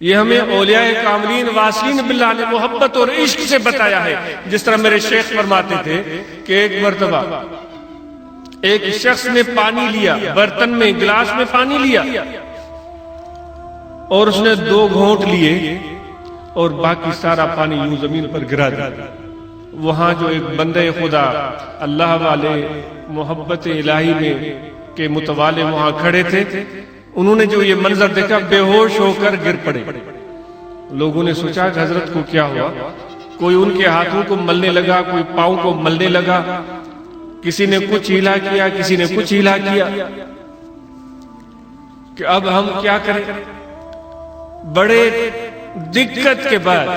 یہ ہمیں اولیاء کاملین واصلین باللہ نے محبت اور عشق سے بتایا ہے. جس طرح میرے شیخ فرماتے تھے کہ ایک مرتبہ ایک شخص نے پانی لیا، برتن میں گلاس میں پانی لیا اور اس نے 2 گھونٹ لیے اور باقی سارا پانی یوں زمین پر گرا دیا. وہاں جو ایک بندے خدا اللہ والے محبت الہی میں کے متوالے وہاں کھڑے تھے، انہوں نے جو یہ منظر دیکھا بے ہوش ہو کر گر پڑے. لوگوں نے سوچا کہ حضرت کو کیا ہوا. کوئی ان کے ہاتھوں کو ملنے لگا، کوئی پاؤں کو ملنے لگا، کسی نے کچھ ہیلا کیا، کسی نے کچھ ہیلا کیا کہ اب ہم کیا کریں. بڑے دقت کے بعد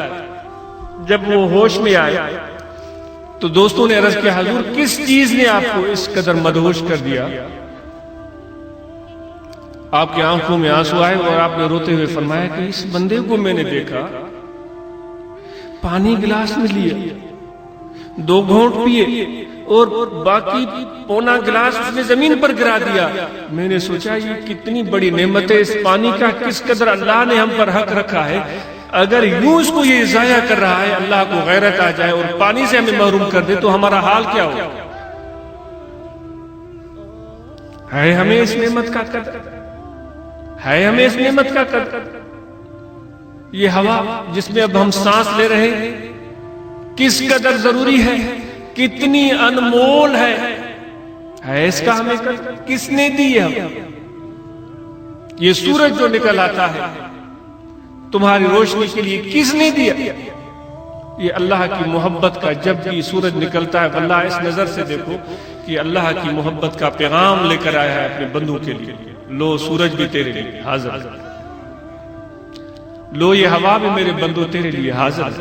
جب وہ ہوش میں آئے تو دوستوں نے عرض کیا حضور کس چیز نے آپ کو اس قدر مدہوش کر دیا. آپ کی آنکھوں میں آنسو آئے اور آپ نے روتے ہوئے فرمایا کہ اس بندے کو میں نے دیکھا پانی گلاس میں لیا، 2 گھونٹ پیے اور باقی پونا گلاس اس نے زمین پر گرا دیا. میں نے سوچا یہ کتنی بڑی نعمت ہے، اس پانی کا کس قدر اللہ نے ہم پر حق رکھا ہے. اگر یوں اس کو یہ ضائع کر رہا ہے، اللہ کو غیرت آ جائے اور پانی سے ہمیں محروم کر دے تو ہمارا حال کیا ہوگا. ہے ہمیں اس نعمت کا قدر، ہے ہمیں اس نعمت کا قدر. یہ ہوا جس میں اب ہم سانس لے رہے ہیں کس قدر ضروری ہے، کتنی انمول ہے اس کا ہمیں قدر. کس نے دی ہے؟ یہ سورج جو نکل آتا ہے تمہاری روشنی کے لیے کس نے دیا؟ یہ اللہ کی محبت کا. جب بھی سورج نکلتا ہے واللہ اس نظر سے دیکھو کہ اللہ کی محبت کا پیغام لے کر آیا ہے اپنے بندوں کے لیے. لو سورج بھی تیرے لیے حاضر، لو یہ ہوا بھی میرے بندوں تیرے لیے حاضر،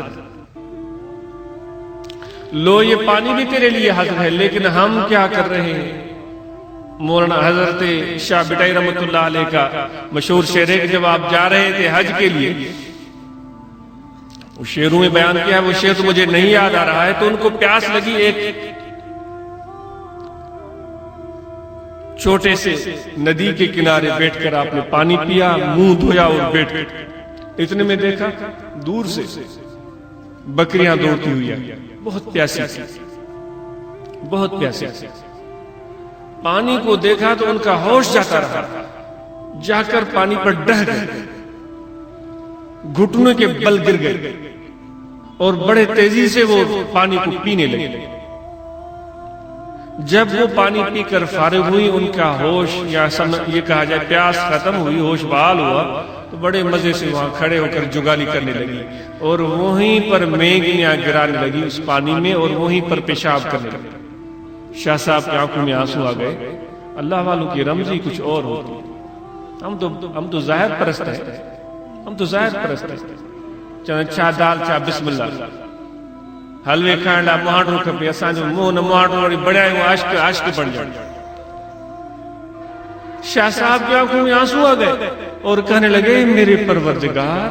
لو یہ پانی بھی تیرے لیے حاضر ہے. لیکن ہم کیا کر رہے ہیں؟ مولانا حضرت شاہ بٹائی رحمت اللہ علیہ کا مشہور شعر ہے کہ جب آپ جا رہے تھے حج کے لیے، وہ شعروں میں بیان کیا ہے، وہ شعر تو مجھے نہیں یاد آ رہا ہے، تو ان کو پیاس لگی، ایک چھوٹے سے ندی کے کنارے بیٹھ کر آپ نے پانی پیا، منہ دھویا اور بیٹھ گئے. اتنے میں دیکھا دور سے بکریاں دوڑتی ہوئی ہیں، بہت پیاسی تھی، بہت پیاسی تھی. پانی کو دیکھا تو ان کا ہوش جاتا رہا، جا کر پانی پر ڈہ گئے، گھٹنوں کے بل گر گئے اور بڑے تیزی سے وہ پانی کو پینے لگے. جب وہ پانی پی کر فارغ ہوئی، ان کا ہوش یا یہ کہا جائے پیاس ختم ہوئی، ہوش بحال ہوا، تو بڑے مزے سے وہاں کھڑے ہو کر جگالی کرنے لگی اور وہیں پر مینگنیاں گرانے لگی اس پانی میں اور وہیں پر پیشاب کرنے لگی. شاہ صاحب کی آنکھوں میں آنسو آ گئے. اللہ والوں کی رمزی کچھ اور ہوتی. ہم تو ظاہر پرست ہیں، ہم تو ظاہر پرست ہیں. چاہ دال چاہ بسم اللہ حلوے کھانڈا مہاڑو کھپے، اساں جو منہ نہ مہاڑو بڑا ہے وہ عشق بن جائے. شاہ صاحب کی آنکھوں میں آنسو آ گئے اور کہنے لگے میرے پروردگار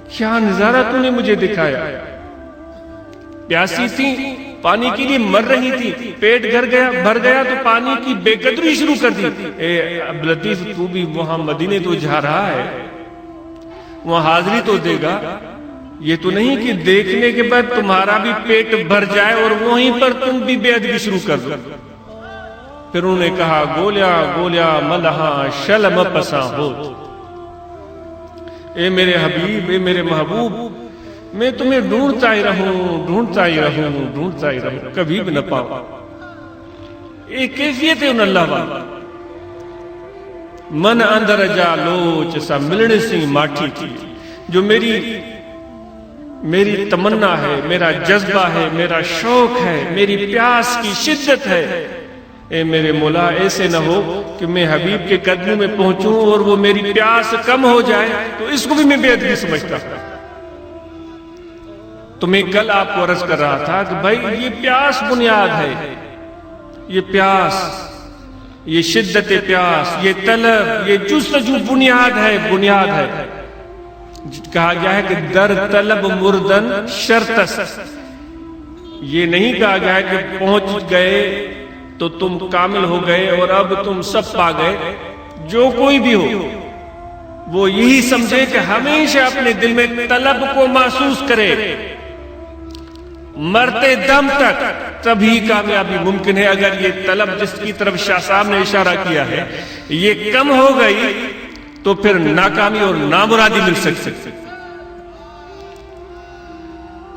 کیا نظارہ تو نے مجھے دکھایا. پیاسی تھی، پانی کے لیے مر رہی تھی، پیٹ بھر گیا تو پانی کی بے قدری شروع کر دی. اے عبداللطیف تو بھی وہاں مدینے تو جا رہا ہے، وہاں حاضری تو دے گا. یہ تو نہیں کہ دیکھنے کے بعد تمہارا بھی پیٹ بھر جائے اور وہیں پر تم بھی بے ادبی شروع کر دو. پھر انہوں نے کہا گولیا گولیا ملہاں شلم پساں ہو. اے میرے حبیب، اے میرے محبوب، میں تمہیں ڈھونڈتا ہی رہوں، ڈھونڈتا ہی رہوں، ڈھونڈتا ہی رہوں، کبھی بھی نہ پاؤں. ایک کیفیت ہے ان اللہ والا. من اندر جا لوچ سا ملنے سی ماٹھی تھی. جو میری تمنا ہے، میرا جذبہ ہے، میرا شوق ہے، میری پیاس کی شدت ہے. اے میرے مولا ایسے نہ ہو کہ میں حبیب کے قدموں میں پہنچوں اور وہ میری پیاس کم ہو جائے تو اس کو بھی میں بے ادبی سمجھتا ہوں. تو میں کل آپ کو عرض کر رہا تھا کہ بھائی یہ پیاس بنیاد ہے، یہ پیاس، یہ شدت پیاس، یہ طلب، یہ جستجو بنیاد ہے، بنیاد ہے. کہا گیا ہے کہ در طلب مردن شرطس. یہ نہیں کہا گیا ہے کہ پہنچ گئے تو تم کامل ہو گئے اور اب تم سب پا گئے. جو کوئی بھی ہو وہ یہی سمجھے کہ ہمیشہ اپنے دل میں طلب کو محسوس کرے، مرتے دم تک، تبھی کامیابی ممکن ہے۔ اگر یہ طلب جس کی طرف شاہ صاحب نے اشارہ کیا ہے یہ کم ہو گئی تو پھر ناکامی اور نامرادی مل سکتی۔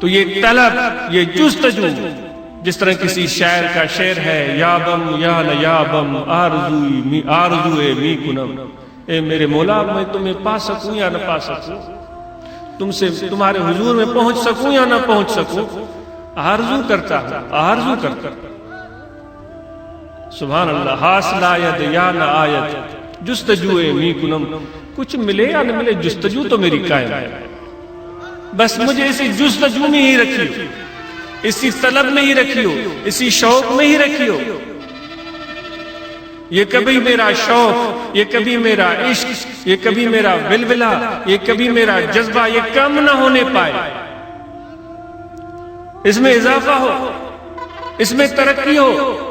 تو یہ طلب، یہ جستجو، جس طرح کسی شاعر کا شعر ہے، یا بم یا نیابم آرزوئے می کنم، اے میرے مولا میں تمہیں پا سکوں یا نہ پا سکوں، تم سے تمہارے حضور میں پہنچ سکوں یا نہ پہنچ سکوں، آرزو کرتا ہوں، آرزو کرتا ہوں۔ سبحان اللہ، حاصل آید یا نہ آید جستجوئے می کنم، کچھ ملے یا نہ ملے جستجو تو میری قائم ہے، بس مجھے اسی جستجو میں ہی رکھیو، اسی طلب میں ہی رکھیو، اسی شوق میں ہی رکھیو۔ یہ کبھی میرا شوق، یہ کبھی میرا عشق، یہ کبھی میرا ولولہ، یہ کبھی میرا جذبہ یہ کم نہ ہونے پائے، اس میں اضافہ ہو، اس میں ترقی ہو،